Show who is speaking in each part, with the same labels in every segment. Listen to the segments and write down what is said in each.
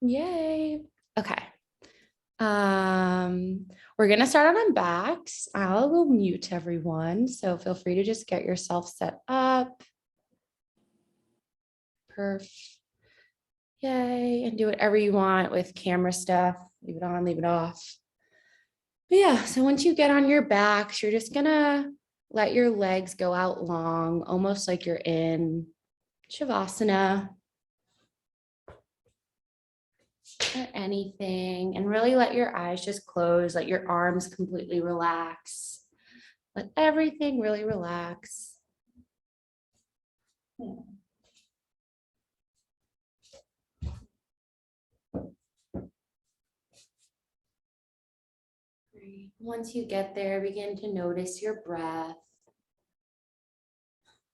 Speaker 1: Yay. Okay. We're gonna start on backs. I'll go mute everyone. So feel free to just get yourself set up. Perf. Yay. And do whatever you want with camera stuff. Leave it on, leave it off. But yeah, so once you get on your backs, you're just gonna let your legs go out long, almost like you're in Shavasana or anything. And really let your eyes just close, let your arms completely relax. Let everything really relax. Great. Once you get there, begin to notice your breath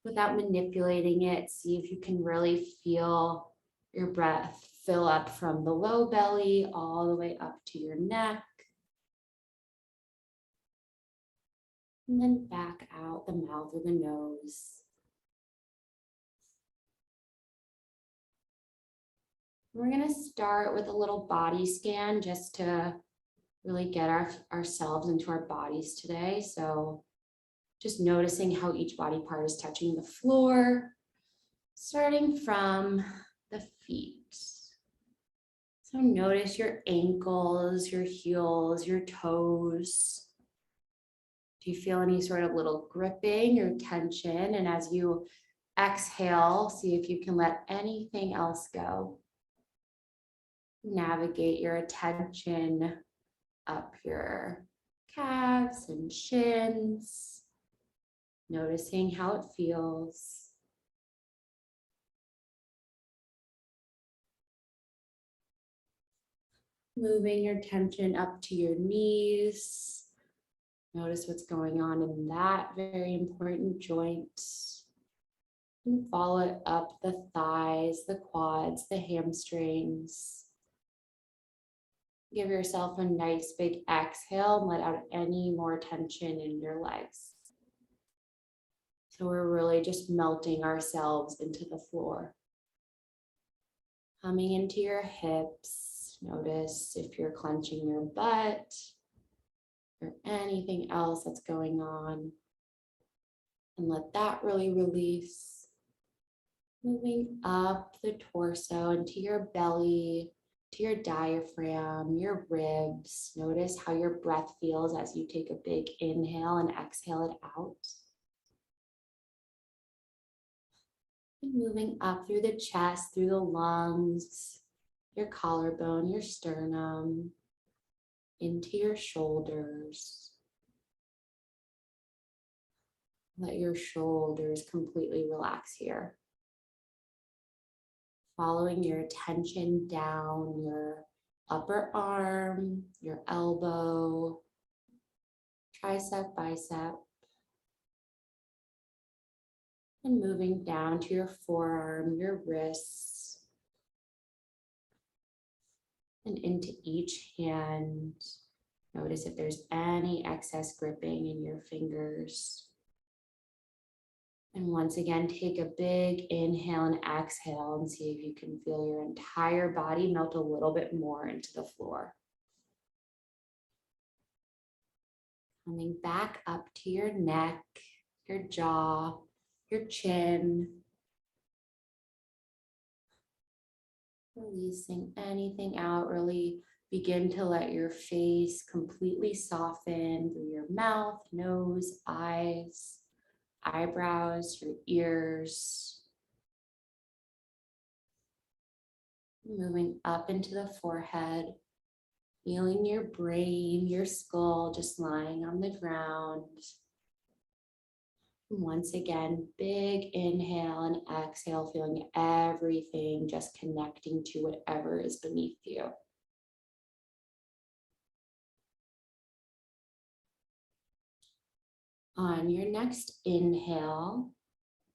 Speaker 1: without manipulating it. See if you can really feel your breath fill up from the low belly all the way up to your neck. And then back out the mouth or the nose. We're going to start with a little body scan just to really get ourselves into our bodies today. So just noticing how each body part is touching the floor, starting from the feet. So notice your ankles, your heels, your toes. Do you feel any sort of little gripping or tension? And as you exhale, see if you can let anything else go. Navigate your attention up your calves and shins, noticing how it feels. Moving your attention up to your knees. Notice what's going on in that very important joint. And follow it up the thighs, the quads, the hamstrings. Give yourself a nice big exhale and let out any more tension in your legs. So we're really just melting ourselves into the floor. Coming into your hips. Notice if you're clenching your butt or anything else that's going on. And let that really release. Moving up the torso into your belly, to your diaphragm, your ribs. Notice how your breath feels as you take a big inhale and exhale it out. And moving up through the chest, through the lungs, your collarbone, your sternum, into your shoulders. Let your shoulders completely relax here. Following your attention down your upper arm, your elbow, tricep, bicep, and moving down to your forearm, your wrists, and into each hand. Notice if there's any excess gripping in your fingers. And once again, take a big inhale and exhale and see if you can feel your entire body melt a little bit more into the floor. Coming back up to your neck, your jaw, your chin. Releasing anything out, really begin to let your face completely soften through your mouth, nose, eyes, eyebrows, your ears. Moving up into the forehead, feeling your brain, your skull just lying on the ground. Once again, big inhale and exhale, feeling everything just connecting to whatever is beneath you. On your next inhale,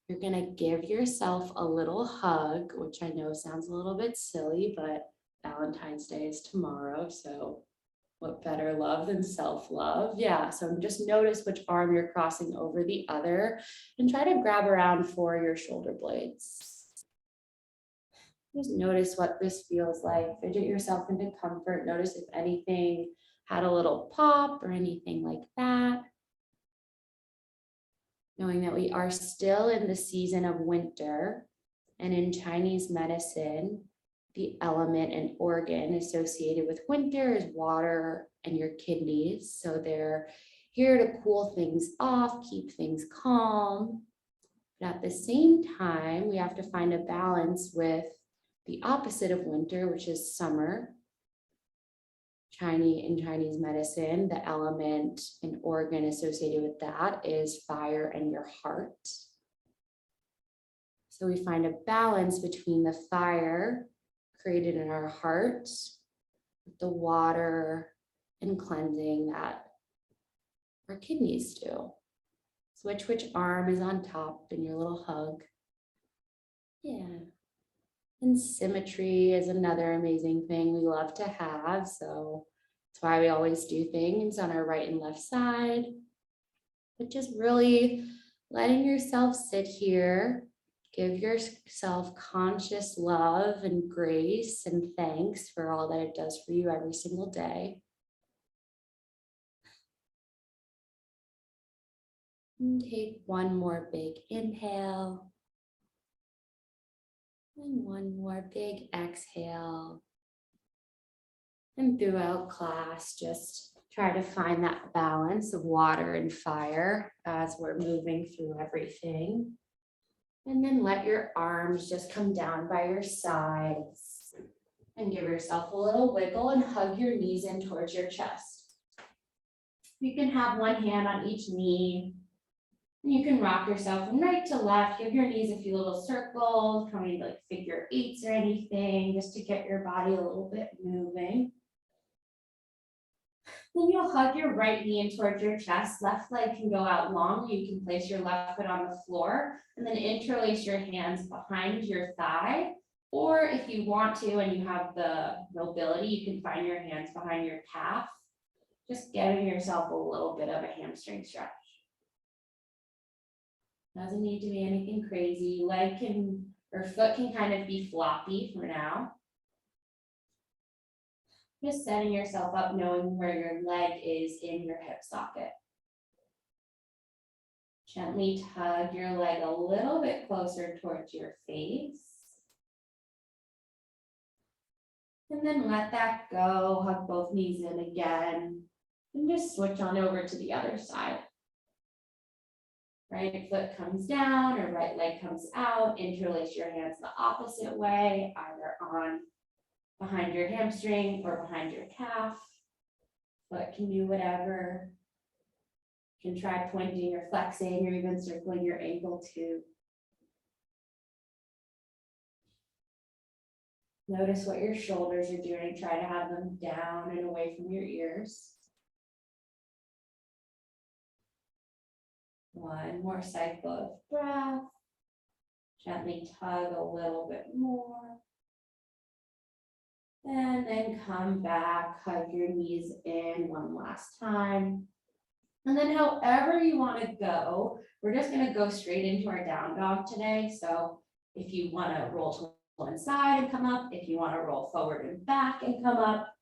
Speaker 1: you're going to give yourself a little hug, which I know sounds a little bit silly, but Valentine's Day is tomorrow, so what better love than self-love? Yeah, so just notice which arm you're crossing over the other and try to grab around for your shoulder blades. Just notice what this feels like. Fidget yourself into comfort. Notice if anything had a little pop or anything like that. Knowing that we are still in the season of winter, and in Chinese medicine, the element and organ associated with winter is water and your kidneys. So they're here to cool things off, keep things calm. But at the same time, we have to find a balance with the opposite of winter, which is summer. In Chinese medicine, the element and organ associated with that is fire and your heart. So we find a balance between the fire created in our heart, the water and cleansing that our kidneys do. Switch which arm is on top in your little hug. Yeah. And symmetry is another amazing thing we love to have. So that's why we always do things on our right and left side. But just really letting yourself sit here, give yourself conscious love and grace and thanks for all that it does for you every single day. And take one more big inhale. And one more big exhale. And throughout class, just try to find that balance of water and fire as we're moving through everything. And then let your arms just come down by your sides and give yourself a little wiggle and hug your knees in towards your chest. You can have one hand on each knee. You can rock yourself from right to left, give your knees a few little circles, coming like figure eights or anything, just to get your body a little bit moving. Then you'll hug your right knee in towards your chest. Left leg can go out long. You can place your left foot on the floor and then interlace your hands behind your thigh. Or if you want to and you have the mobility, you can find your hands behind your calf, just giving yourself a little bit of a hamstring stretch. Doesn't need to be anything crazy. Leg can, or foot can kind of be floppy for now. Just setting yourself up, knowing where your leg is in your hip socket. Gently tug your leg a little bit closer towards your face. And then let that go, hug both knees in again, and just switch on over to the other side. Right foot comes down or right leg comes out, interlace your hands the opposite way, either on behind your hamstring or behind your calf. Foot can do whatever. You can try pointing or flexing or even circling your ankle too. Notice what your shoulders are doing. Try to have them down and away from your ears. One more cycle of breath. Gently tug a little bit more. And then come back, hug your knees in one last time. And then however you want to go, we're just going to go straight into our down dog today. So if you want to roll to one side and come up, if you want to roll forward and back and come up,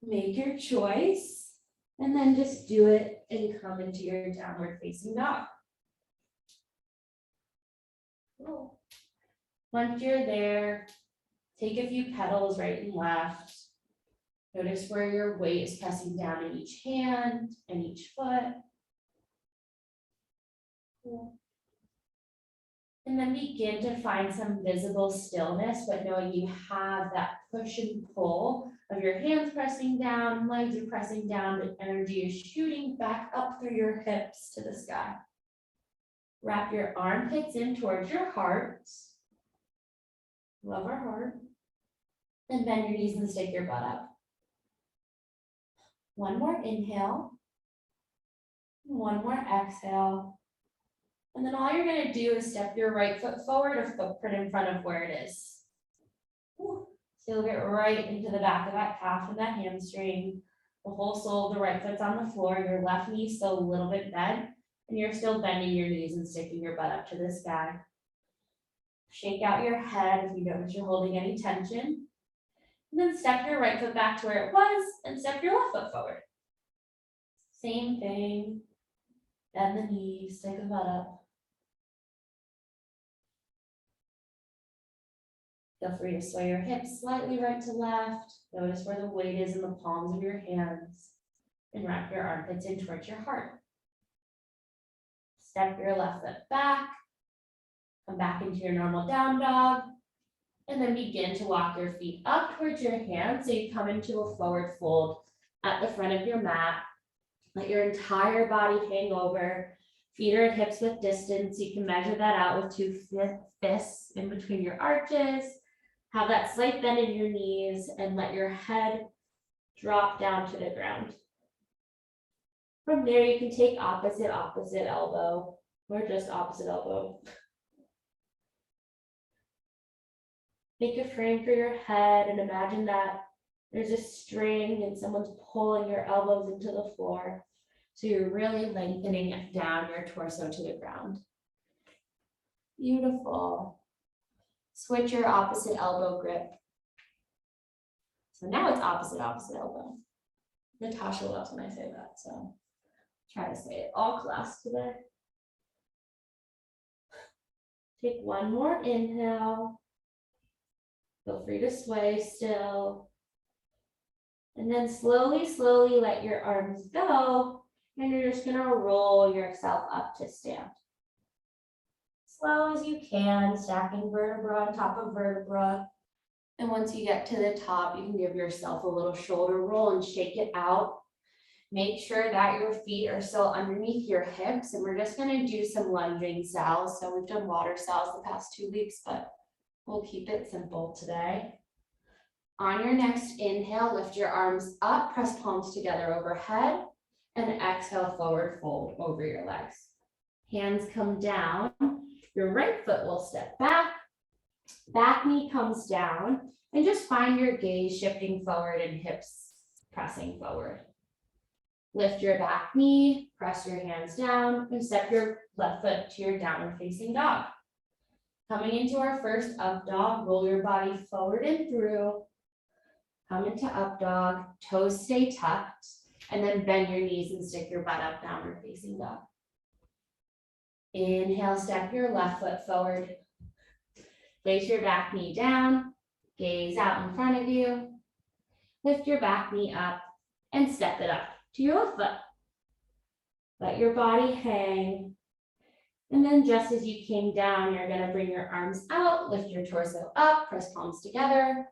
Speaker 1: make your choice. And then just do it and come into your downward facing dog. Cool. Once you're there, take a few petals right and left. Notice where your weight is pressing down in each hand and each foot. Cool. And then begin to find some visible stillness, but knowing you have that push and pull of your hands pressing down, legs are pressing down, but energy is shooting back up through your hips to the sky. Wrap your armpits in towards your heart. Love our heart. And bend your knees and stick your butt up. One more inhale. One more exhale. And then all you're going to do is step your right foot forward, a footprint in front of where it is. So you'll get right into the back of that calf and that hamstring. The whole sole of the right foot's on the floor. Your left knee still a little bit bent. And you're still bending your knees and sticking your butt up to the sky.
Speaker 2: Shake out your head if you notice you're holding any tension. And then step your right foot back to where it was and step your left foot forward. Same thing. Bend the knees, stick the butt up. Feel free to sway your hips slightly right to left. Notice where the weight is in the palms of your hands. And wrap your armpits in towards your heart. Step your left foot back. Come back into your normal down dog. And then begin to walk your feet up towards your hands. So you come into a forward fold at the front of your mat. Let your entire body hang over. Feet are at hips width distance. You can measure that out with 2 fists in between your arches. Have that slight bend in your knees and let your head drop down to the ground. From there, you can take opposite elbow, or just opposite elbow. Make a frame for your head and imagine that there's a string and someone's pulling your elbows into the floor. So you're really lengthening down your torso to the ground. Beautiful. Switch your opposite elbow grip. So now it's opposite elbow. Natasha loves when I say that, so try to say it all class today. Take one more inhale. Feel free to sway still. And then slowly let your arms go. And you're just gonna roll yourself up to stand. Slow as you can, stacking vertebra on top of vertebra. And once you get to the top, you can give yourself a little shoulder roll and shake it out. Make sure that your feet are still underneath your hips. And we're just gonna do some lunging cells. So we've done water cells the past 2 weeks, but we'll keep it simple today. On your next inhale, lift your arms up, press palms together overhead, and exhale, forward fold over your legs. Hands come down. Your right foot will step back. Back knee comes down, and just find your gaze shifting forward and hips pressing forward. Lift your back knee, press your hands down, and step your left foot to your downward facing dog. Coming into our first up dog, roll your body forward and through. Come into up dog, toes stay tucked, and then bend your knees and stick your butt up, downward facing dog. Inhale, step your left foot forward. Place your back knee down, gaze out in front of you. Lift your back knee up and step it up to your left foot. Let your body hang. And then just as you came down, you're gonna bring your arms out, lift your torso up, press palms together.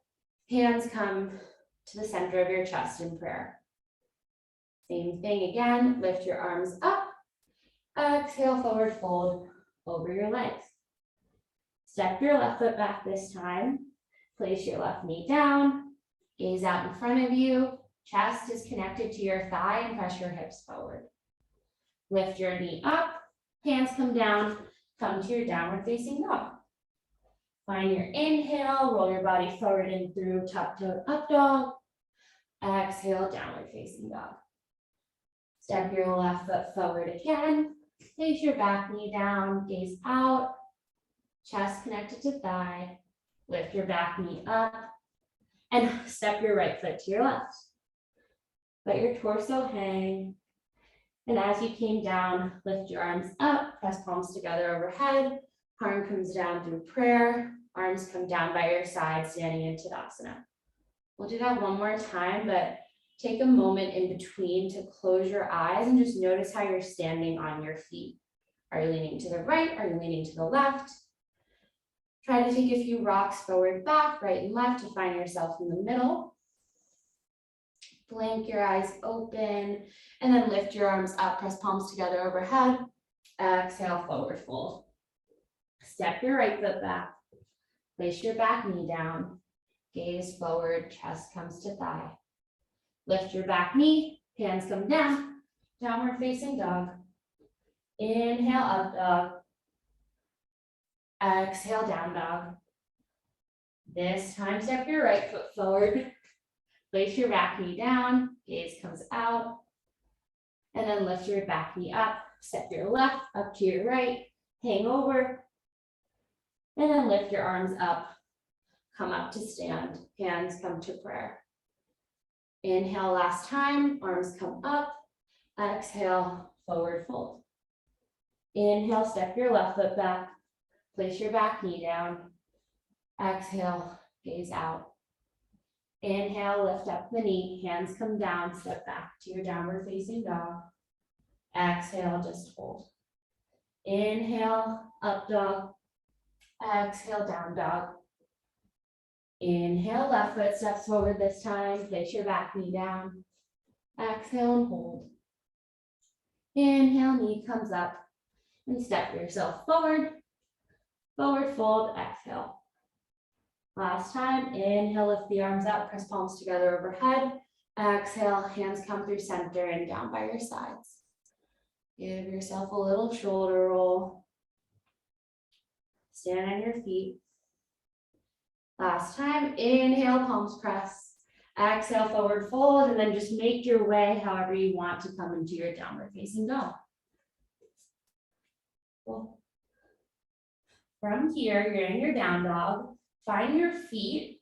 Speaker 2: Hands come to the center of your chest in prayer. Same thing again, lift your arms up. Exhale, forward fold over your legs. Step your left foot back this time. Place your left knee down. Gaze out in front of you. Chest is connected to your thigh and press your hips forward. Lift your knee up. Hands come down. Come to your downward facing dog. Find your inhale. Roll your body forward and through, tuck-toed up dog. Exhale, downward facing dog. Step your left foot forward again. Place your back knee down, gaze out, chest connected to thigh. Lift your back knee up and step your right foot to your left. Let your torso hang. And as you came down, lift your arms up, press palms together overhead. Arm comes down through prayer. Arms come down by your side, standing in Tadasana. We'll do that one more time, but take a moment in between to close your eyes and just notice how you're standing on your feet. Are you leaning to the right? Are you leaning to the left? Try to take a few rocks forward, back, right and left to find yourself in the middle. Blink your eyes open and then lift your arms up, press palms together overhead. Exhale, forward fold. Step your right foot back. Place your back knee down. Gaze forward, chest comes to thigh. Lift your back knee, hands come down, downward facing dog. Inhale, up dog. Exhale, down dog. This time, step your right foot forward. Place your back knee down, gaze comes out. And then lift your back knee up, step your left up to your right, hang over. And then lift your arms up, come up to stand, hands come to prayer. Inhale last time, arms come up, exhale, forward fold. Inhale, step your left foot back, place your back knee down. Exhale, gaze out. Inhale, lift up the knee, hands come down, step back to your downward facing dog. Exhale, just hold. Inhale, up dog. Exhale, down dog. Inhale, left foot steps forward this time, place your back knee down. Exhale and hold. Inhale, knee comes up and step yourself forward. Forward fold, exhale. Last time, inhale, lift the arms up, press palms together overhead. Exhale, hands come through center and down by your sides. Give yourself a little shoulder roll. Stand on your feet. Last time, inhale, palms press. Exhale, forward fold, and then just make your way however you want to come into your downward facing dog. Cool. From here, you're in your down dog. Find your feet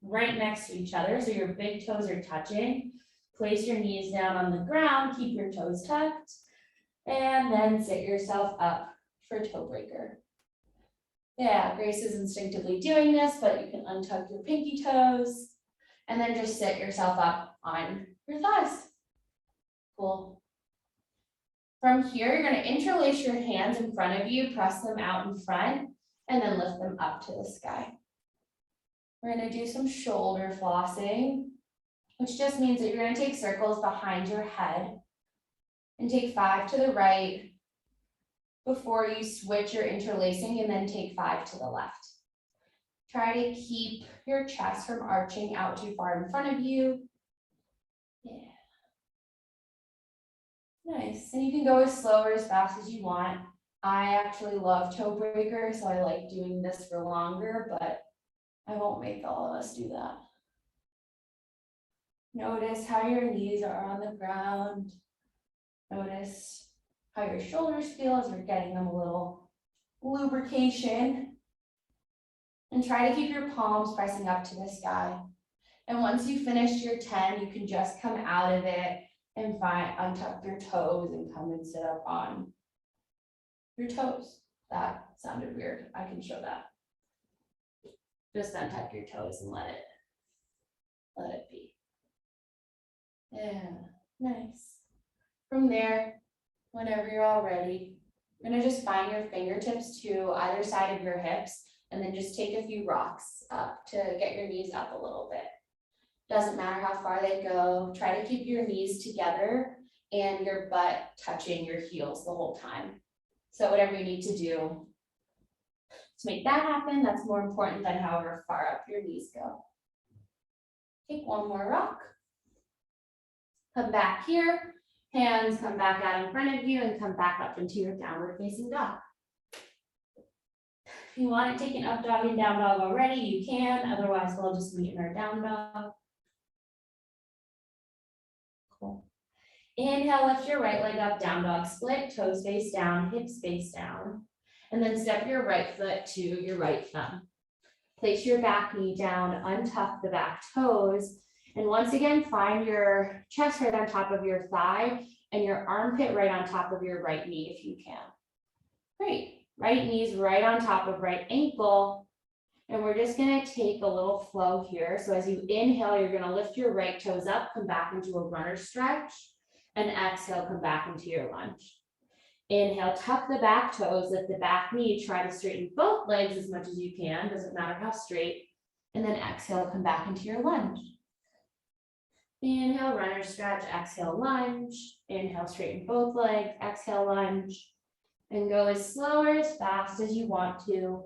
Speaker 2: right next to each other, so your big toes are touching. Place your knees down on the ground, keep your toes tucked, and then sit yourself up for toe breaker. Yeah, Grace is instinctively doing this, but you can untuck your pinky toes, and then just sit yourself up on your thighs. Cool. From here, you're going to interlace your hands in front of you, press them out in front, and then lift them up to the sky. We're going to do some shoulder flossing, which just means that you're going to take circles behind your head and take 5 to the right before you switch your interlacing, and then take 5 to the left. Try to keep your chest from arching out too far in front of you. Yeah. Nice. And you can go as slow or as fast as you want. I actually love toe breaker, so I like doing this for longer, but I won't make all of us do that. Notice how your knees are on the ground. Notice how your shoulders feel as we're getting them a little lubrication. And try to keep your palms pressing up to the sky. And once you finish your 10, you can just come out of it and untuck your toes and come and sit up on your toes. That sounded weird. I can show that. Just untuck your toes and let it be. Yeah, nice. From there, whenever you're all ready, you're gonna just find your fingertips to either side of your hips, and then just take a few rocks up to get your knees up a little bit. Doesn't matter how far they go. Try to keep your knees together and your butt touching your heels the whole time. So whatever you need to do to make that happen, that's more important than however far up your knees go. Take one more rock. Come back here. Hands come back out in front of you and come back up into your downward facing dog. If you want to take an up dog and down dog already, you can. Otherwise, we'll just meet in our down dog. Cool. Inhale, lift your right leg up, down dog split, toes face down, hips face down. And then step your right foot to your right thumb. Place your back knee down, untuck the back toes. And once again, find your chest right on top of your thigh and your armpit right on top of your right knee if you can. Great. Right knee's right on top of right ankle. And we're just gonna take a little flow here. So as you inhale, you're gonna lift your right toes up, come back into a runner stretch, and exhale, come back into your lunge. Inhale, tuck the back toes, lift the back knee, try to straighten both legs as much as you can, doesn't matter how straight. And then exhale, come back into your lunge. Inhale, runner stretch, exhale, lunge. Inhale, straighten both legs, exhale, lunge. And go as slow or as fast as you want to.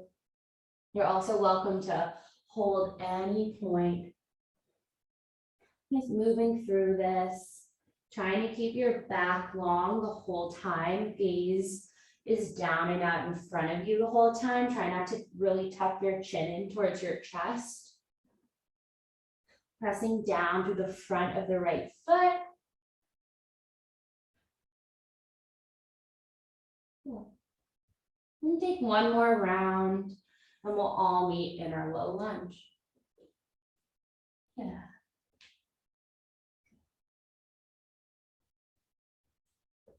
Speaker 2: You're also welcome to hold any point. Just moving through this, trying to keep your back long the whole time. Gaze is down and out in front of you the whole time. Try not to really tuck your chin in towards your chest. Pressing down through the front of the right foot. Cool. And take one more round. and we'll all meet in our low lunge. Yeah.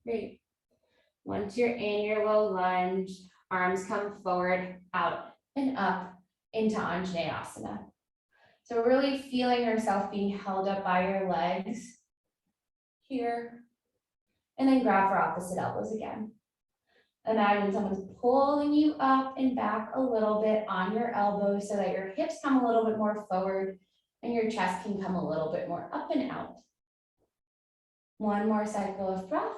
Speaker 2: Great. Once you're in your low lunge, arms come forward, out and up into Anjaneyasana. So really feeling yourself being held up by your legs here. And then grab for opposite elbows again. Imagine someone's pulling you up and back a little bit on your elbows so that your hips come a little bit more forward and your chest can come a little bit more up and out. One more cycle of breath.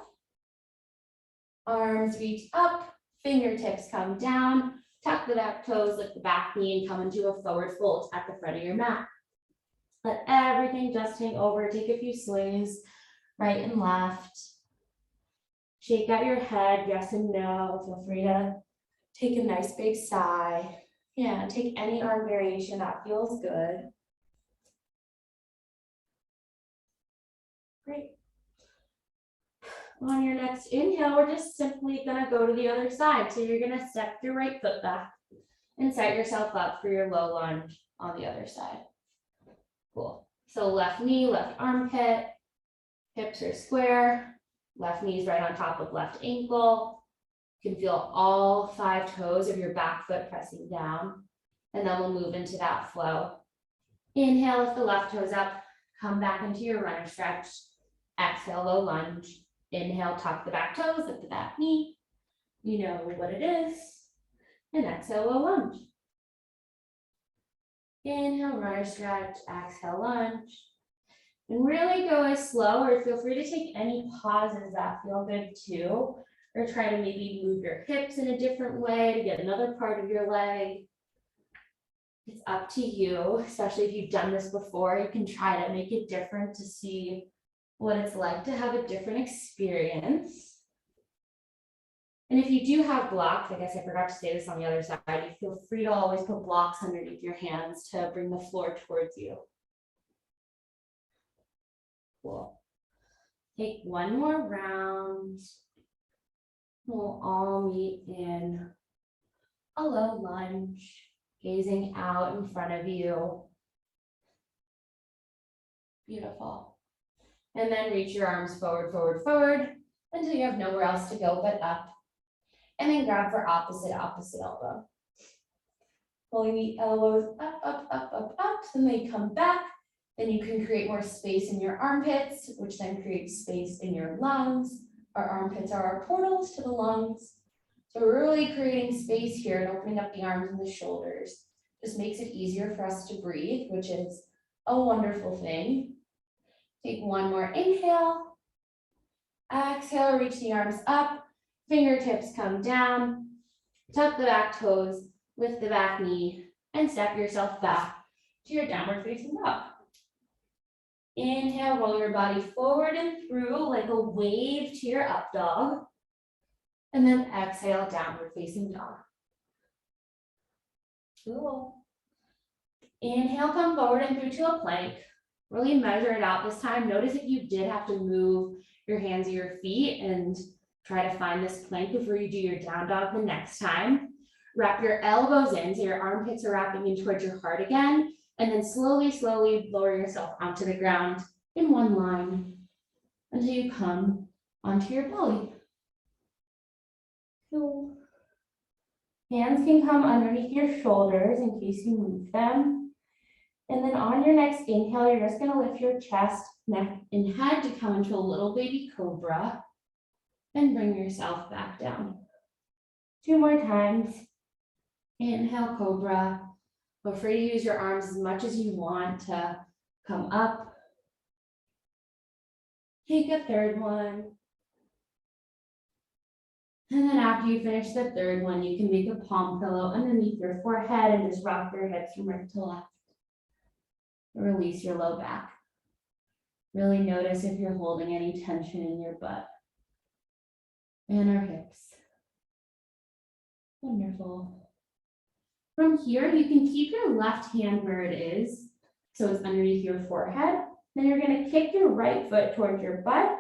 Speaker 2: Arms reach up, fingertips come down, tuck the back toes, lift the back knee, and come into a forward fold at the front of your mat. Let everything just hang over, take a few swings, right and left. Shake out your head, yes and no. Feel free to take a nice big sigh. Yeah, take any arm variation that feels good. Great. On your next inhale, we're just simply gonna go to the other side. So you're gonna step your right foot back and set yourself up for your low lunge on the other side. Cool. So left knee, left armpit, hips are square, left knee's right on top of left ankle. You can feel all 5 toes of your back foot pressing down. And then we'll move into that flow. Inhale, lift the left toes up, come back into your runner stretch. Exhale, low lunge. Inhale, tuck the back toes, lift the back knee. You know what it is. And exhale, low lunge. Inhale, runner stretch, exhale, lunge. And really go as slow, or feel free to take any pauses that feel good too. Or try to maybe move your hips in a different way to get another part of your leg. It's up to you, especially if you've done this before. You can try to make it different to see what it's like to have a different experience. And if you do have blocks, I guess I forgot to say this on the other side, you feel free to always put blocks underneath your hands to bring the floor towards you. Cool. Take one more round. We'll all meet in a low lunge, gazing out in front of you. Beautiful. And then reach your arms forward, forward, forward until you have nowhere else to go but up. And then grab for opposite elbow. Pulling the elbows up, up, up, up, up, then they come back. Then you can create more space in your armpits, which then creates space in your lungs. Our armpits are our portals to the lungs. So we're really creating space here and opening up the arms and the shoulders. This makes it easier for us to breathe, which is a wonderful thing. Take one more inhale. Exhale, reach the arms up. Fingertips come down. Tuck the back toes, lift the back knee, and step yourself back to your downward facing dog. Inhale, roll your body forward and through like a wave to your up dog. And then exhale, downward facing dog. Cool. Inhale, come forward and through to a plank. Really measure it out this time. Notice if you did have to move your hands or your feet and try to find this plank before you do your down dog the next time. Wrap your elbows in so your armpits are wrapping in towards your heart again. And then slowly, slowly lower yourself onto the ground in one line until you come onto your belly. Cool. Hands can come underneath your shoulders in case you move them. And then on your next inhale, you're just going to lift your chest, neck, and head to come into a little baby cobra and bring yourself back down. 2 more times. Inhale, cobra. Feel free to use your arms as much as you want to come up. Take a third one. And then after you finish the third one, you can make a palm pillow underneath your forehead and just rock your hips from right to left. Release your low back. Really notice if you're holding any tension in your butt and our hips. Wonderful. From here, you can keep your left hand where it is, so it's underneath your forehead. Then you're going to kick your right foot towards your butt,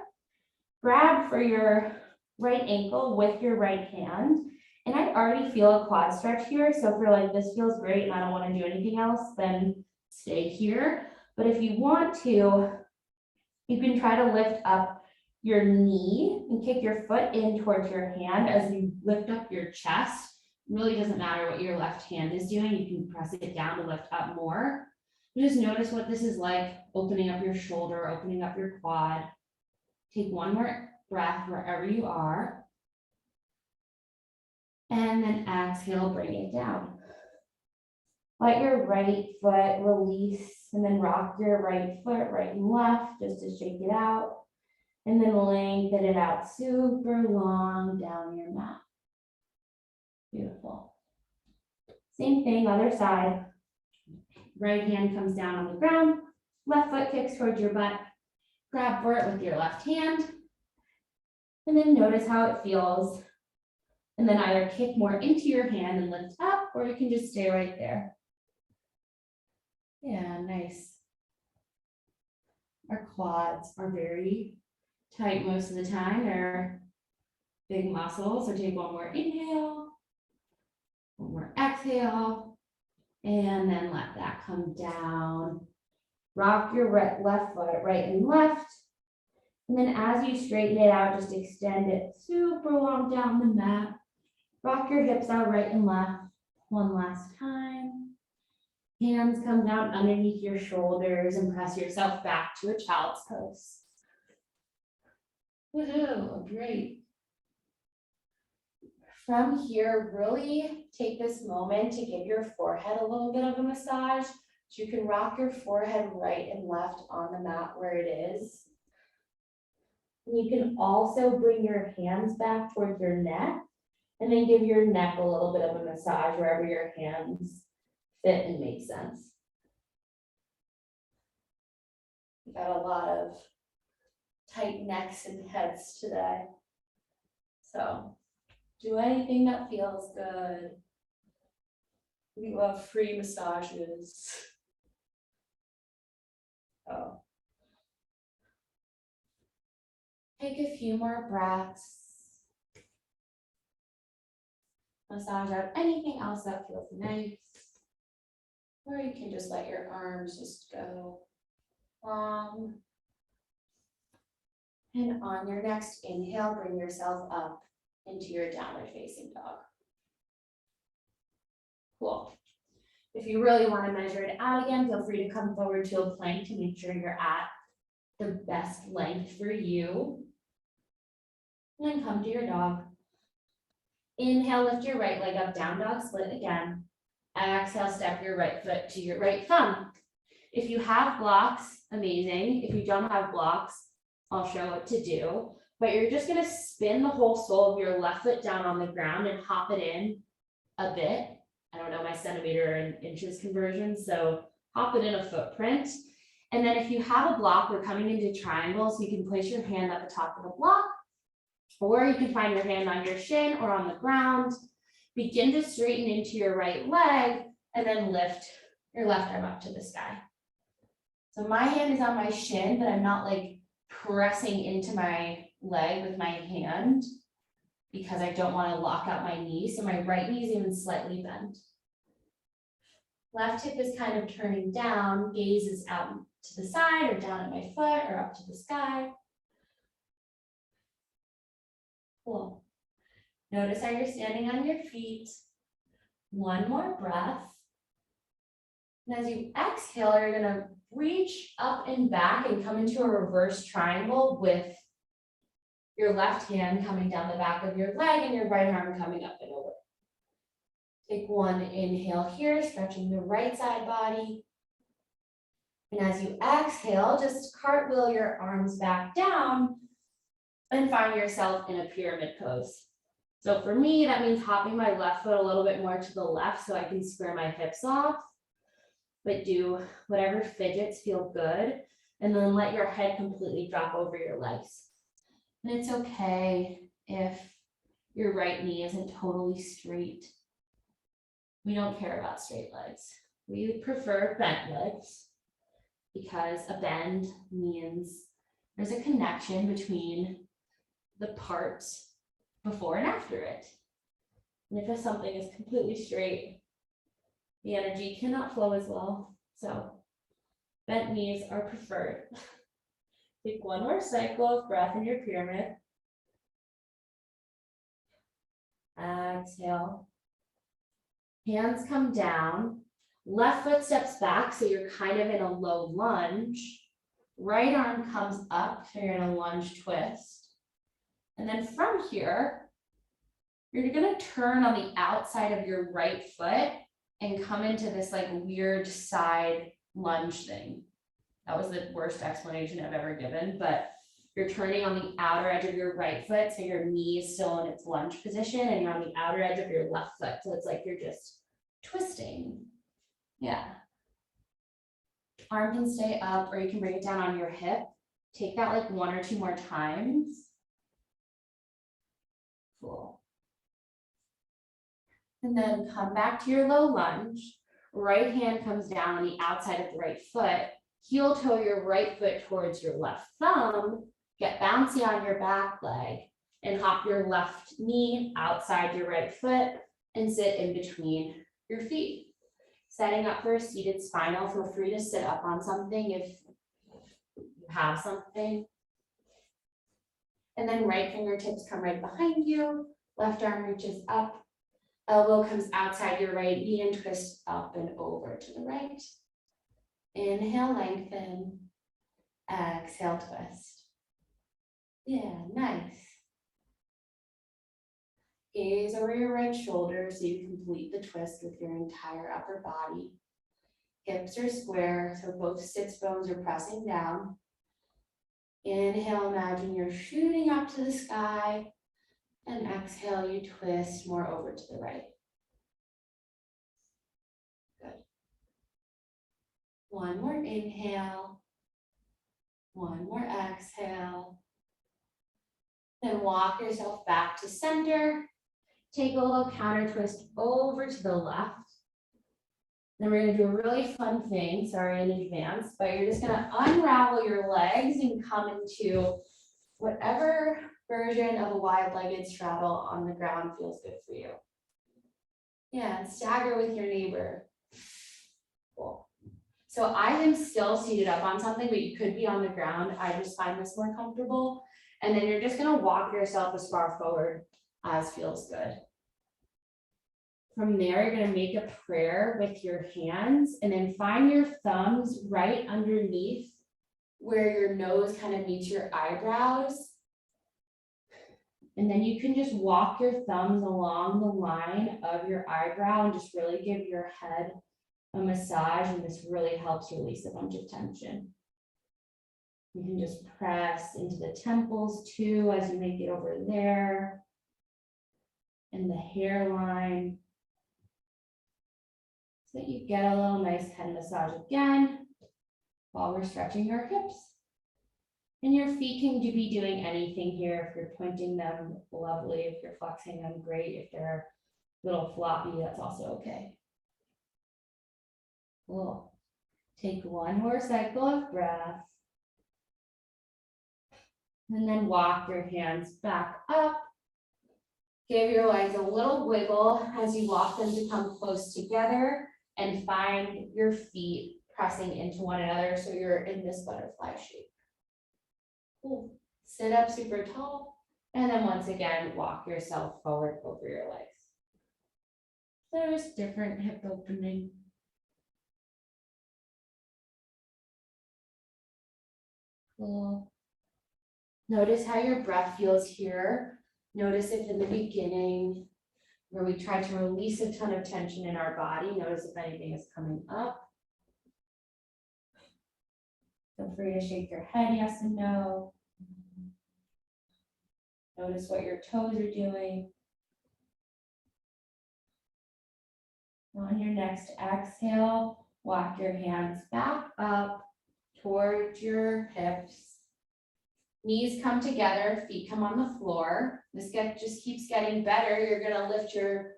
Speaker 2: grab for your right ankle with your right hand, And I already feel a quad stretch here, so if you're like, this feels great and I don't want to do anything else, then stay here. But if you want to, you can try to lift up your knee and kick your foot in towards your hand as you lift up your chest. It really doesn't matter what your left hand is doing, you can press it down to lift up more. Just notice what this is like, opening up your shoulder, opening up your quad. Take one more breath wherever you are. And then exhale, bring it down. Let your right foot release and then rock your right foot right and left just to shake it out. And then lengthen it out super long down your mat. Beautiful. Same thing, other side. Right hand comes down on the ground. Left foot kicks towards your butt. Grab for it with your left hand. And then notice how it feels. And then either kick more into your hand and lift up, or you can just stay right there. Yeah, nice. Our quads are very tight most of the time. They're big muscles. So take one more inhale, one more exhale, and then let that come down. Rock your left foot right and left. And then as you straighten it out, just extend it super long down the mat. Rock your hips out right and left. One last time. Hands come down underneath your shoulders and press yourself back to a child's pose. Woohoo, great. From here, really take this moment to give your forehead a little bit of a massage. So you can rock your forehead right and left on the mat where it is. And you can also bring your hands back towards your neck and then give your neck a little bit of a massage wherever your hands fit and make sense. We've got a lot of tight necks and heads today. So do anything that feels good. We love free massages. Oh. Take a few more breaths. Massage out anything else that feels nice. Or you can just let your arms just go long. And on your next inhale, bring yourself up into your downward facing dog. Cool. If you really want to measure it out again, feel free to come forward to a plank to make sure you're at the best length for you. And then come to your dog. Inhale, lift your right leg up, down dog, split again. Exhale, step your right foot to your right thumb. If you have blocks, amazing. If you don't have blocks, I'll show what to do. But you're just gonna spin the whole sole of your left foot down on the ground and hop it in a bit. I don't know my centimeter and inches conversion, so hop it in a footprint. And then if you have a block, we're coming into triangles, you can place your hand at the top of the block, or you can find your hand on your shin or on the ground. Begin to straighten into your right leg and then lift your left arm up to the sky. So my hand is on my shin, but I'm not like pressing into my leg with my hand because I don't want to lock out my knee. So my right knee is even slightly bent. Left hip is kind of turning down, gaze is out to the side or down at my foot or up to the sky. Cool. Notice how you're standing on your feet. One more breath. And as you exhale, you're gonna reach up and back and come into a reverse triangle with your left hand coming down the back of your leg and your right arm coming up and over. Take one inhale here, stretching the right side body. And as you exhale, just cartwheel your arms back down and find yourself in a pyramid pose. So for me, that means hopping my left foot a little bit more to the left so I can square my hips off, but do whatever fidgets feel good. And then let your head completely drop over your legs. And it's okay if your right knee isn't totally straight. We don't care about straight legs. We prefer bent legs because a bend means there's a connection between the parts before and after it. And if something is completely straight, the energy cannot flow as well. So bent knees are preferred. Take one more cycle of breath in your pyramid. Exhale. Hands come down. Left foot steps back, so you're kind of in a low lunge. Right arm comes up, so you're in a lunge twist. And then from here, you're gonna turn on the outside of your right foot and come into this like weird side lunge thing. That was the worst explanation I've ever given, but you're turning on the outer edge of your right foot, so your knee is still in its lunge position, and you're on the outer edge of your left foot, so it's like you're just twisting. Yeah. Arm can stay up, or you can bring it down on your hip. Take that like 1 or 2 more times. Cool. And then come back to your low lunge. Right hand comes down on the outside of the right foot. Heel toe your right foot towards your left thumb. Get bouncy on your back leg and hop your left knee outside your right foot and sit in between your feet. Setting up for a seated spinal, feel free to sit up on something if you have something. And then right fingertips come right behind you. Left arm reaches up. Elbow comes outside your right knee and twist up and over to the right. Inhale, lengthen. Exhale, twist. Yeah, nice. Gaze over your right shoulder so you complete the twist with your entire upper body. Hips are square, so both sits bones are pressing down. Inhale, imagine you're shooting up to the sky. And exhale, you twist more over to the right. Good. One more inhale. One more exhale. Then walk yourself back to center. Take a little counter twist over to the left. Then we're gonna do a really fun thing, sorry in advance, but you're just gonna unravel your legs and come into whatever version of a wide-legged straddle on the ground feels good for you. Yeah, and stagger with your neighbor. Cool. So I am still seated up on something, but you could be on the ground. I just find this more comfortable. And then you're just gonna walk yourself as far forward as feels good. From there, you're gonna make a prayer with your hands and then find your thumbs right underneath where your nose kind of meets your eyebrows. And then you can just walk your thumbs along the line of your eyebrow and just really give your head a massage, and this really helps release a bunch of tension. You can just press into the temples too as you make it over there, and the hairline, so that you get a little nice head massage again while we're stretching your hips. And your feet can be doing anything here. If you're pointing them, lovely. If you're flexing them, great. If they're a little floppy, that's also okay. Cool. Take one more cycle of breath. And then walk your hands back up. Give your legs a little wiggle as you walk them to come close together, and find your feet pressing into one another so you're in this butterfly shape. Cool. Sit up super tall, and then once again, walk yourself forward over your legs. There's different hip opening. Cool. Notice how your breath feels here. Notice if in the beginning, where we try to release a ton of tension in our body, notice if anything is coming up. Feel free to shake your head, yes and no. Notice what your toes are doing. On your next exhale, walk your hands back up towards your hips. Knees come together, feet come on the floor. This just keeps getting better. You're gonna lift your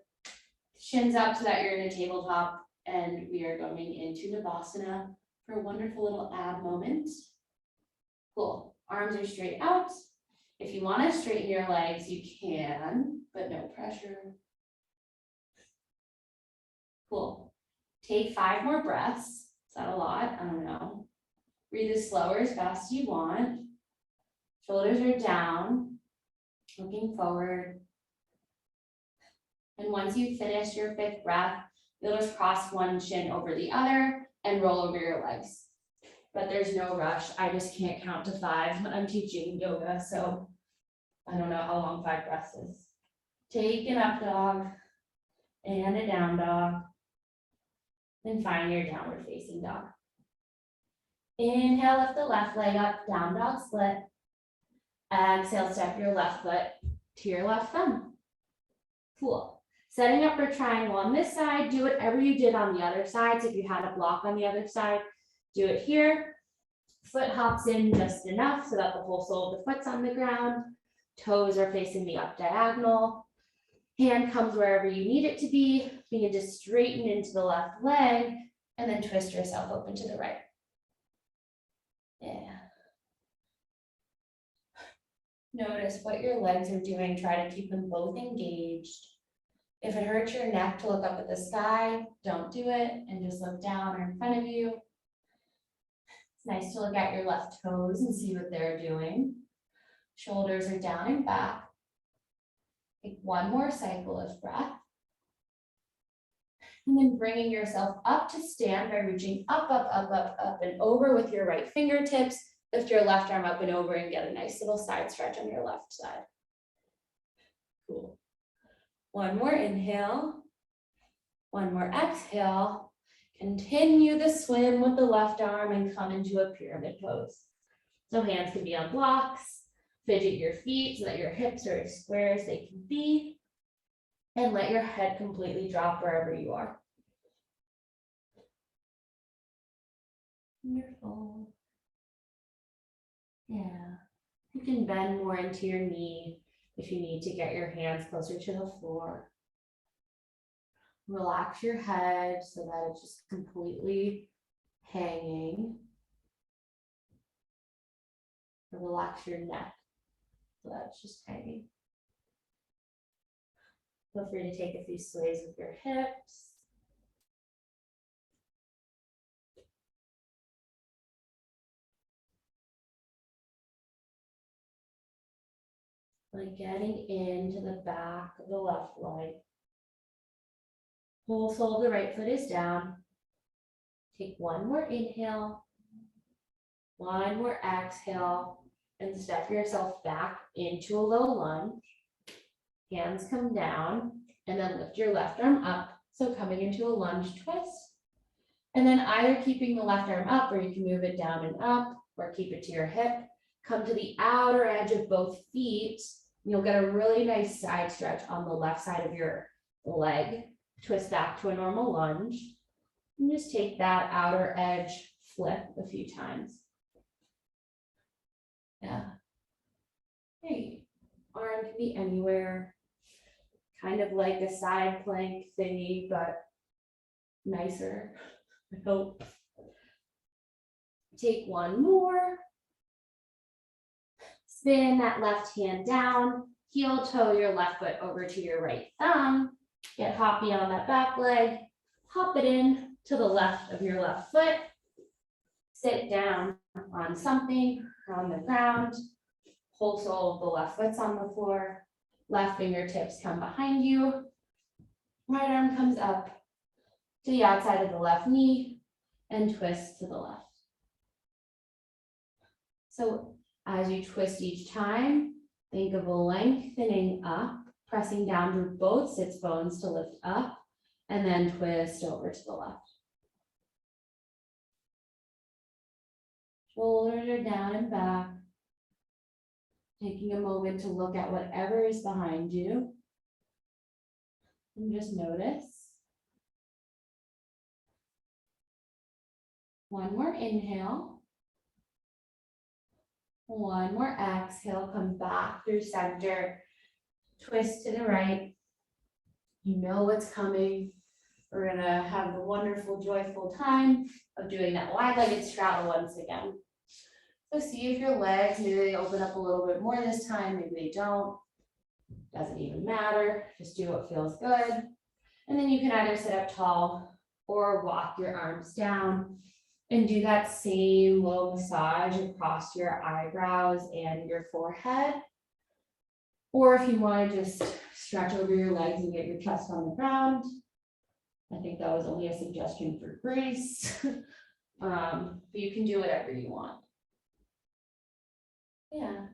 Speaker 2: shins up so that you're in a tabletop, and we are going into Navasana for a wonderful little ab moment. Cool, arms are straight out. If you wanna straighten your legs, you can, but no pressure. Cool. Take 5 more breaths. Is that a lot? I don't know. Breathe as slow or as fast as you want. Shoulders are down, looking forward. And once you finish your 5th breath, you'll just cross one shin over the other and roll over your legs. But there's no rush. I just can't count to 5 when I'm teaching yoga, so I don't know how long 5 breaths is. Take an up dog and a down dog. Then find your downward facing dog. Inhale, lift the left leg up, down dog split. Exhale, step your left foot to your left thumb. Cool. Setting up for triangle on this side, do whatever you did on the other side. So if you had a block on the other side, do it here. Foot hops in just enough so that the whole sole of the foot's on the ground. Toes are facing the up diagonal. Hand comes wherever you need it to be. Begin to straighten into the left leg and then twist yourself open to the right. Yeah. Notice what your legs are doing. Try to keep them both engaged. If it hurts your neck to look up at the sky, don't do it and just look down or in front of you. It's nice to look at your left toes and see what they're doing. Shoulders are down and back. Take one more cycle of breath. And then bringing yourself up to stand by reaching up, up, up, up, up and over with your right fingertips. Lift your left arm up and over and get a nice little side stretch on your left side. Cool. One more inhale. One more exhale. Continue the swim with the left arm and come into a pyramid pose. So hands can be on blocks. Fidget your feet so that your hips are as square as they can be. And let your head completely drop wherever you are. Wonderful. Yeah. You can bend more into your knee if you need to get your hands closer to the floor. Relax your head so that it's just completely hanging. Or relax your neck so that it's just hanging. Feel free to take a few sways with your hips. Like getting into the back of the left leg. Whole sole of the right foot is down. Take one more inhale, one more exhale, and step yourself back into a low lunge. Hands come down, and then lift your left arm up. So coming into a lunge twist. And then either keeping the left arm up, or you can move it down and up, or keep it to your hip. Come to the outer edge of both feet. You'll get a really nice side stretch on the left side of your leg. Twist back to a normal lunge. And just take that outer edge flip a few times. Yeah. Great. Arm can be anywhere. Kind of like a side plank thingy, but nicer, I hope. Take one more. Spin that left hand down. Heel toe your left foot over to your right thumb. Get hoppy on that back leg. Hop it in to the left of your left foot. Sit down on something or on the ground. Whole sole of the left foot's on the floor. Left fingertips come behind you. Right arm comes up to the outside of the left knee and twist to the left. So as you twist each time, think of lengthening up, pressing down through both sits bones to lift up, and then twist over to the left. Shoulders are down and back. Taking a moment to look at whatever is behind you. And just notice. One more inhale. One more exhale, come back through center. Twist to the right. You know what's coming. We're gonna have a wonderful, joyful time of doing that wide-legged straddle once again. So see if your legs, maybe they open up a little bit more this time, maybe they don't. Doesn't even matter, just do what feels good. And then you can either sit up tall or walk your arms down and do that same low massage across your eyebrows and your forehead. Or if you want to just stretch over your legs and get your chest on the ground. I think that was only a suggestion for Grace. But you can do whatever you want. Yeah.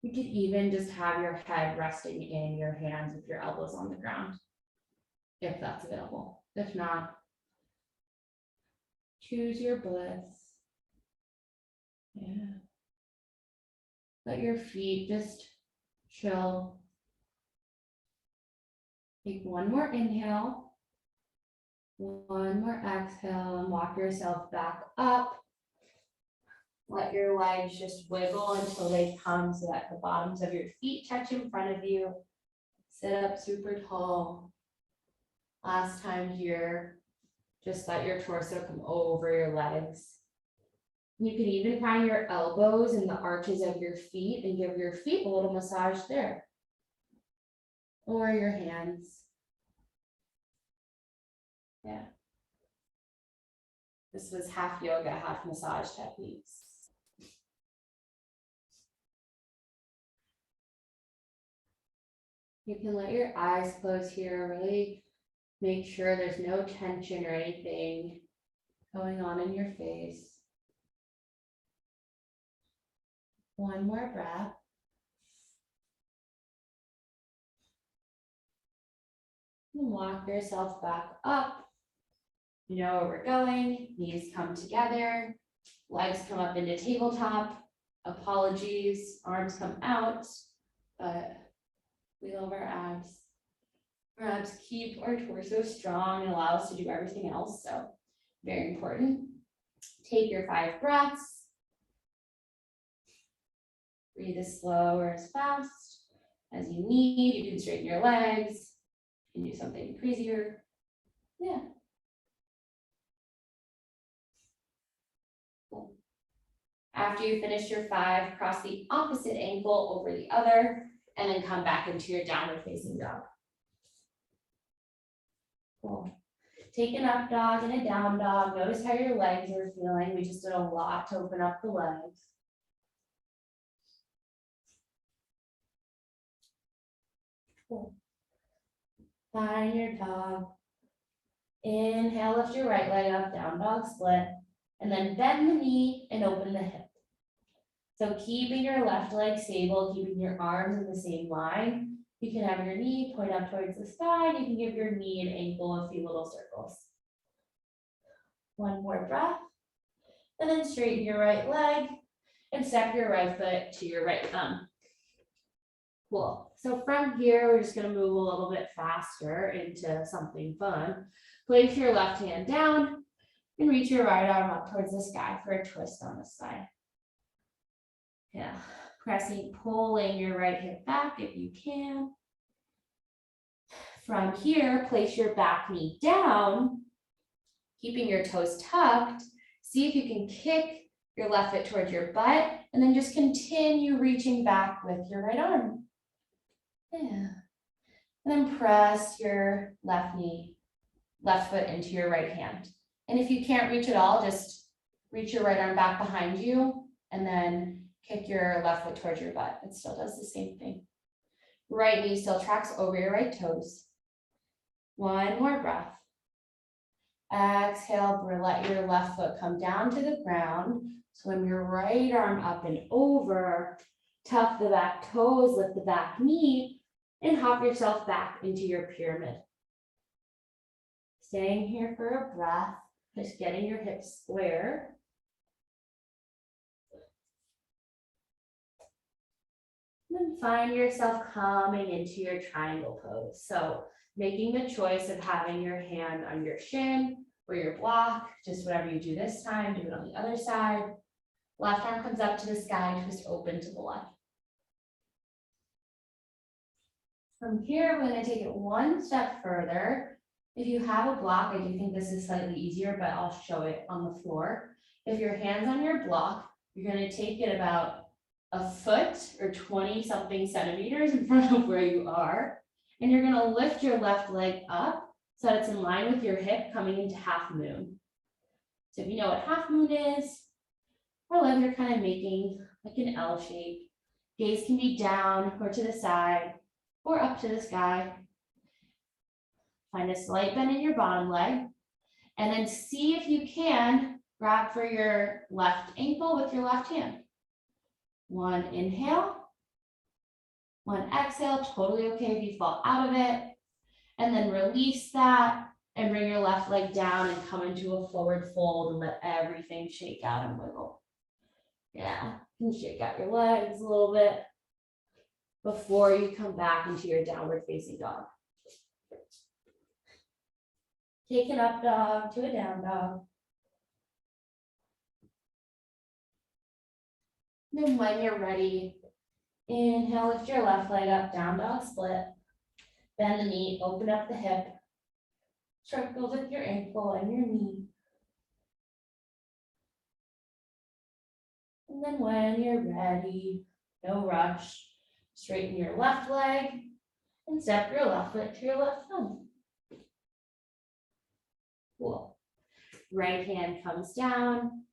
Speaker 2: You could even just have your head resting in your hands with your elbows on the ground, if that's available. If not, choose your bliss. Yeah. Let your feet just chill. Take one more inhale. One more exhale and walk yourself back up. Let your legs just wiggle until they come so that the bottoms of your feet touch in front of you. Sit up super tall. Last time here, just let your torso come over your legs. You can even find your elbows in the arches of your feet and give your feet a little massage there. Or your hands. Yeah. This was half yoga, half massage techniques. You can let your eyes close here, really make sure there's no tension or anything going on in your face. One more breath. And walk yourself back up. You know where we're going. Knees come together. Legs come up into tabletop. Apologies, arms come out, but we love our abs. Our abs keep our torso strong and allow us to do everything else. So very important. Take your 5 breaths. Breathe as slow or as fast as you need. You can straighten your legs. You can do something crazier. Yeah. Cool. After you finish your 5, cross the opposite ankle over the other, and then come back into your downward facing dog. Cool. Take an up dog and a down dog. Notice how your legs are feeling. We just did a lot to open up the legs. Cool. Find your dog. Inhale, lift your right leg up, down dog split, and then bend the knee and open the hip. So keeping your left leg stable, keeping your arms in the same line. You can have your knee point up towards the sky. You can give your knee and ankle a few little circles. One more breath. And then straighten your right leg and step your right foot to your right thumb. Cool. So from here, we're just going to move a little bit faster into something fun. Place your left hand down and reach your right arm up towards the sky for a twist on the side. Yeah. Pressing, pulling your right hip back if you can. From here, place your back knee down, keeping your toes tucked. See if you can kick your left foot towards your butt, and then just continue reaching back with your right arm. Yeah. And then press your left foot into your right hand. And if you can't reach at all, just reach your right arm back behind you, and then kick your left foot towards your butt. It still does the same thing. Right knee still tracks over your right toes. One more breath. Exhale, let your left foot come down to the ground. Swim your right arm up and over. Tuck the back toes, lift the back knee, and hop yourself back into your pyramid. Staying here for a breath, just getting your hips square. Then find yourself coming into your triangle pose. So making the choice of having your hand on your shin or your block, just whatever you do this time, do it on the other side. Left arm comes up to the sky, twist open to the left. From here, we're going to take it one step further. If you have a block, I do think this is slightly easier, but I'll show it on the floor. If your hand's on your block, you're going to take it about a foot or 20 something centimeters in front of where you are. And you're gonna lift your left leg up so that it's in line with your hip coming into half moon. So if you know what half moon is, our legs are kind of making like an L shape. Gaze can be down or to the side or up to the sky. Find a slight bend in your bottom leg and then see if you can grab for your left ankle with your left hand. One inhale, one exhale, totally okay if you fall out of it. And then release that and bring your left leg down and come into a forward fold and let everything shake out and wiggle. Yeah, you can shake out your legs a little bit before you come back into your downward facing dog. Take an up dog to a down dog. Then when you're ready, inhale, lift your left leg up, down dog split. Bend the knee, open up the hip. Circle with your ankle and your knee. And then when you're ready, no rush, straighten your left leg and step your left foot to your left thumb. Cool. Right hand comes down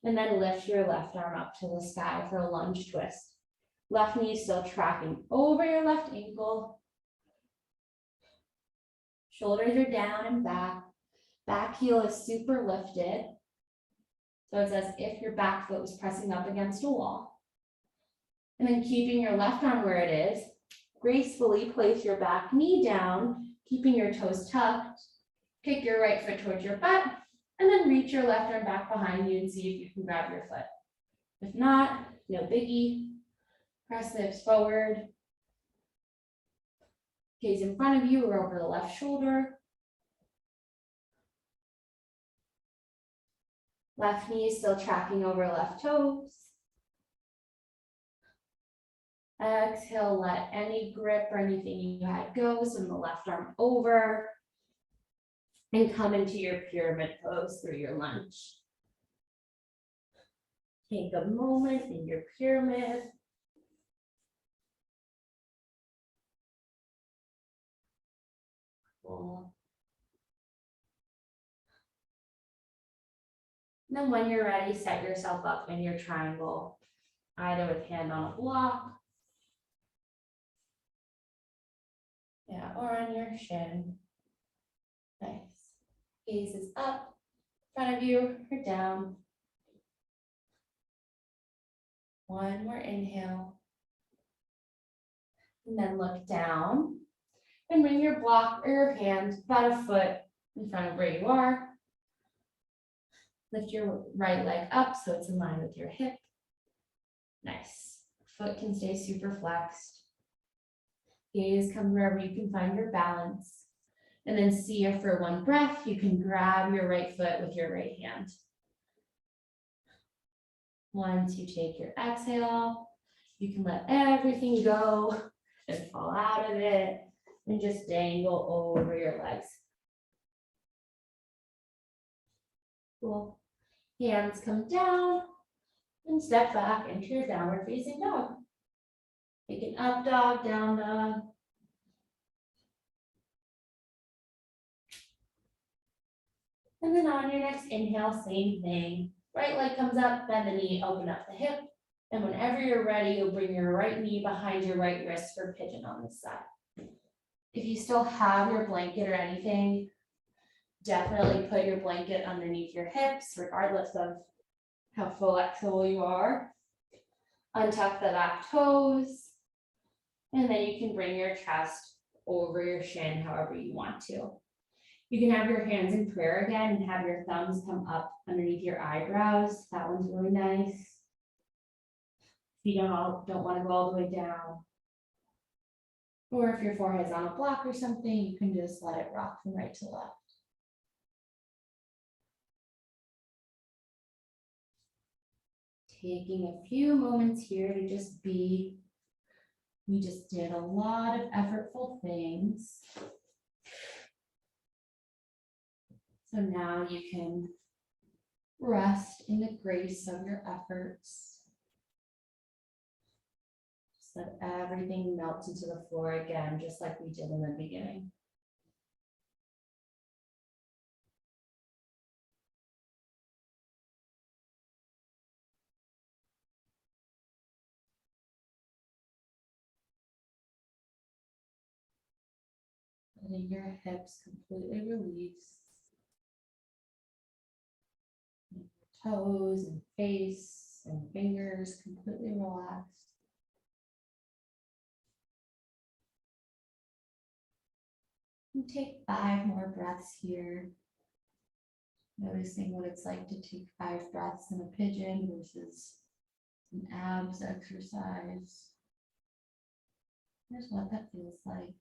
Speaker 2: and then lift your left arm up to the sky for a lunge twist. Left knee still tracking over your left ankle. Shoulders are down and back. Back heel is super lifted. So it's as if your back foot was pressing up against a wall. And then keeping your left arm where it is, gracefully place your back knee down, keeping your toes tucked. Kick your right foot towards your butt, and then reach your left arm back behind you and see if you can grab your foot. If not, no biggie. Press the hips forward. Gaze in front of you or over the left shoulder. Left knee is still tracking over left toes. Exhale, let any grip or anything you had go. Send the left arm over and come into your pyramid pose through your lunge. Take a moment in your pyramid. Cool. And then when you're ready, set yourself up in your triangle, either with hand on a block, yeah, or on your shin. Nice. Gaze is up, in front of you, or down. One more inhale. And then look down and bring your block or your hand about a foot in front of where you are. Lift your right leg up so it's in line with your hip. Nice. Foot can stay super flexed. Gaze comes wherever you can find your balance. And then see if for one breath you can grab your right foot with your right hand. Once you take your exhale, you can let everything go and fall out of it and just dangle over your legs. Cool. Hands come down and step back into your downward facing dog. Take an up dog, down dog. And then on your next inhale, same thing. Right leg comes up, bend the knee, open up the hip. And whenever you're ready, you'll bring your right knee behind your right wrist for pigeon on this side. If you still have your blanket or anything, definitely put your blanket underneath your hips, regardless of how flexible you are. Untuck the back toes. And then you can bring your chest over your shin however you want to. You can have your hands in prayer again and have your thumbs come up underneath your eyebrows. That one's really nice. If you don't want to go all the way down. Or if your forehead's on a block or something, you can just let it rock from right to left. Taking a few moments here to just be. We just did a lot of effortful things. So now you can rest in the grace of your efforts. Let everything melt into the floor again, just like we did in the beginning. Letting your hips completely release. Your toes and face and fingers completely relaxed. And take 5 more breaths here. Noticing what it's like to take 5 breaths in a pigeon versus an abs exercise. Here's what that feels like.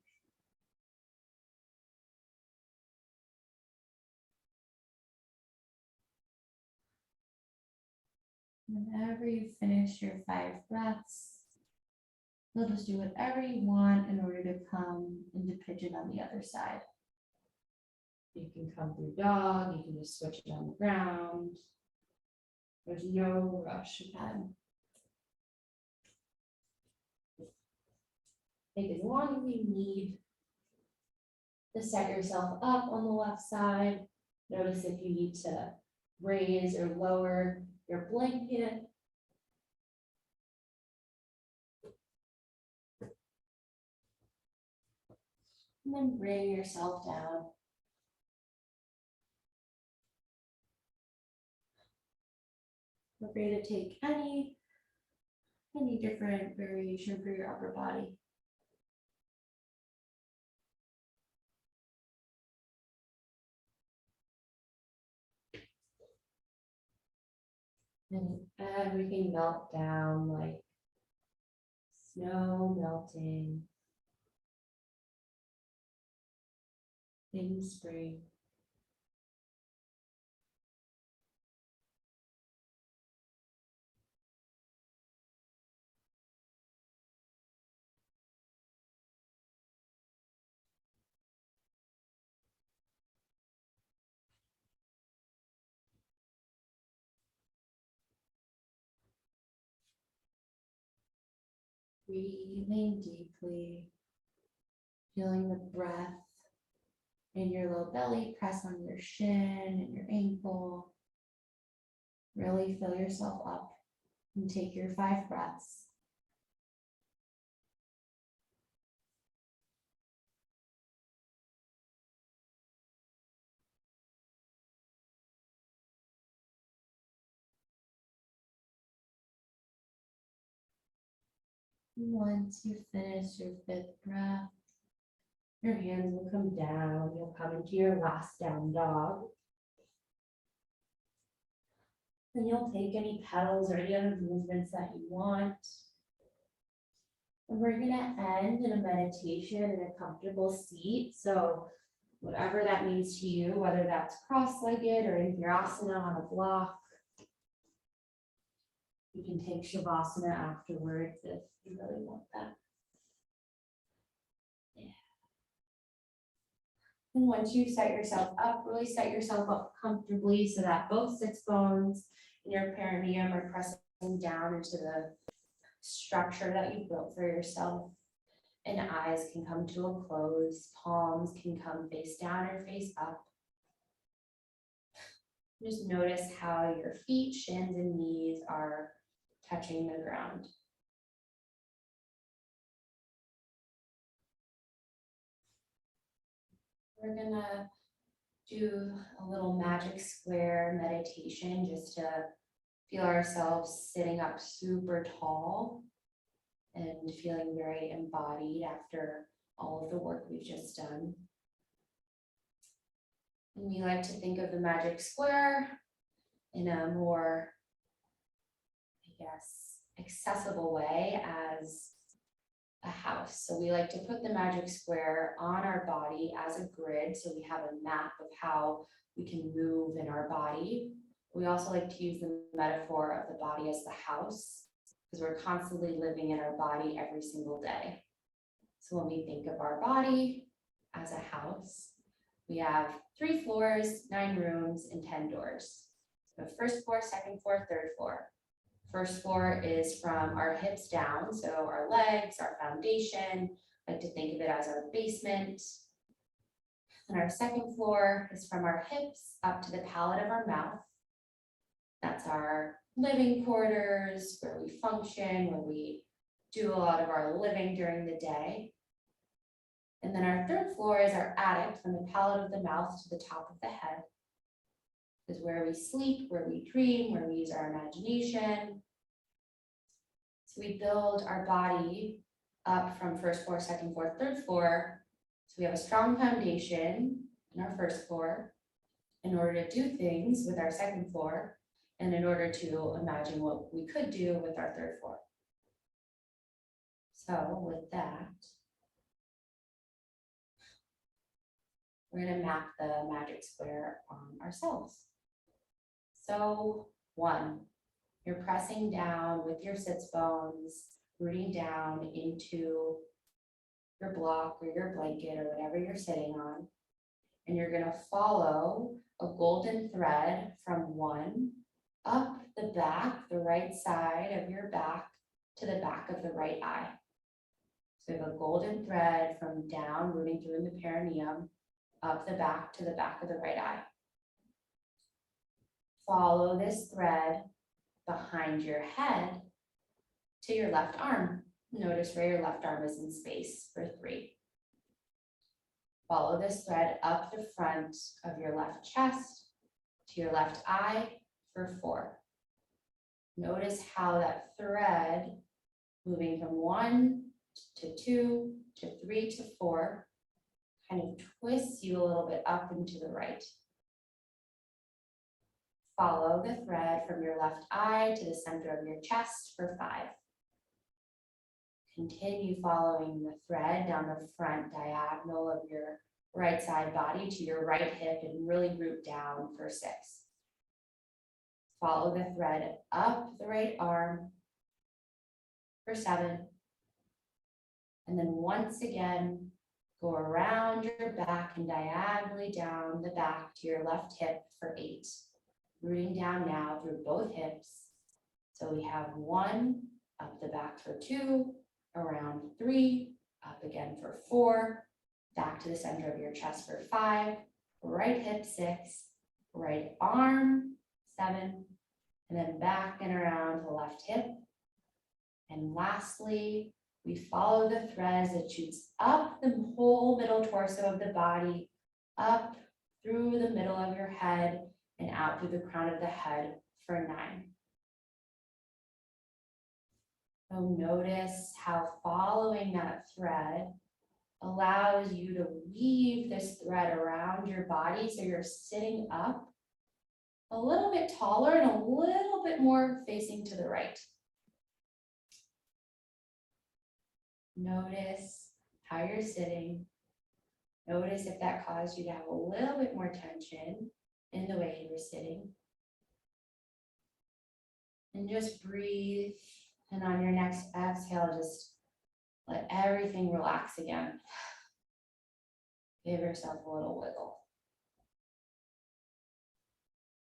Speaker 2: Whenever you finish your 5 breaths, you'll just do whatever you want in order to come into pigeon on the other side. You can come through dog, you can just switch it on the ground. There's no rush again. Take as long as you need to set yourself up on the left side. Notice if you need to raise or lower your blanket. And then bring yourself down. Feel free to take any different variation for your upper body. And everything melt down like snow melting in spring. Breathing deeply, feeling the breath in your low belly, press on your shin and your ankle. Really fill yourself up and take your 5 breaths. Once you finish your 5th breath, your hands will come down. You'll come into your last down dog. And you'll take any pedals or any other movements that you want. And we're gonna end in a meditation in a comfortable seat. So whatever that means to you, whether that's cross-legged or in virasana on a block. You can take shavasana afterwards if you really want that. Yeah. And once you set yourself up, really set yourself up comfortably so that both sits bones in your perineum are pressing down into the structure that you built for yourself. And eyes can come to a close, palms can come face down or face up. Just notice how your feet, shins, and knees are touching the ground. We're gonna do a little magic square meditation just to feel ourselves sitting up super tall and feeling very embodied after all of the work we've just done. And we like to think of the magic square in a more, I guess, accessible way as a house. So we like to put the magic square on our body as a grid. So we have a map of how we can move in our body. We also like to use the metaphor of the body as the house, because we're constantly living in our body every single day. So when we think of our body as a house, we have 3 floors, 9 rooms, and 10 doors. The first floor, second floor, third floor.
Speaker 1: First floor is from our hips down, so our legs, our foundation, I like to think of it as our basement. And our second floor is from our hips up to the palate of our mouth. That's our living quarters, where we function, where we do a lot of our living during the day. And then our third floor is our attic, from the palate of the mouth to the top of the head. Is where we sleep, where we dream, where we use our imagination. So we build our body up from first floor, second floor, third floor. So we have a strong foundation in our first floor in order to do things with our second floor, and in order to imagine what we could do with our third floor. So with that, we're going to map the magic square on ourselves. So 1, you're pressing down with your sits bones, rooting down into your block or your blanket or whatever you're sitting on. And you're going to follow a golden thread from 1 up the back, the right side of your back, to the back of the right eye. So we have a golden thread from down, rooting through in the perineum, up the back to the back of the right eye. Follow this thread behind your head to your left arm. Notice where your left arm is in space for 3. Follow this thread up the front of your left chest to your left eye for 4. Notice how that thread, moving from 1 to 2 to 3 to 4, kind of twists you a little bit up and to the right. Follow the thread from your left eye to the center of your chest for 5. Continue following the thread down the front diagonal of your right side body to your right hip and really root down for 6. Follow the thread up the right arm for 7. And then once again, go around your back and diagonally down the back to your left hip for 8. Rooting down now through both hips. So we have 1, up the back for 2, around 3, up again for 4, back to the center of your chest for 5, right hip 6, right arm 7, and then back and around the left hip. And lastly, we follow the threads that shoots up the whole middle torso of the body, up through the middle of your head, and out through the crown of the head for 9. So notice how following that thread allows you to weave this thread around your body so you're sitting up a little bit taller and a little bit more facing to the right. Notice how you're sitting. Notice if that caused you to have a little bit more tension in the way you were sitting. And just breathe. And on your next exhale, just let everything relax again. Give yourself a little wiggle.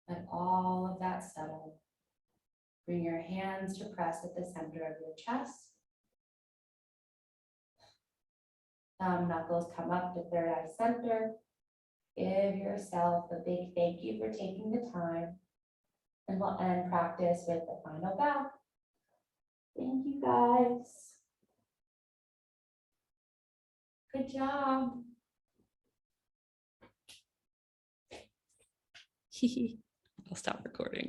Speaker 1: Let all of that settle. Bring your hands to press at the center of your chest. Thumb knuckles come up to third eye center. Give yourself a big thank you for taking the time. And we'll end practice with the final bow. Thank you, guys. Good job.
Speaker 3: I'll stop recording.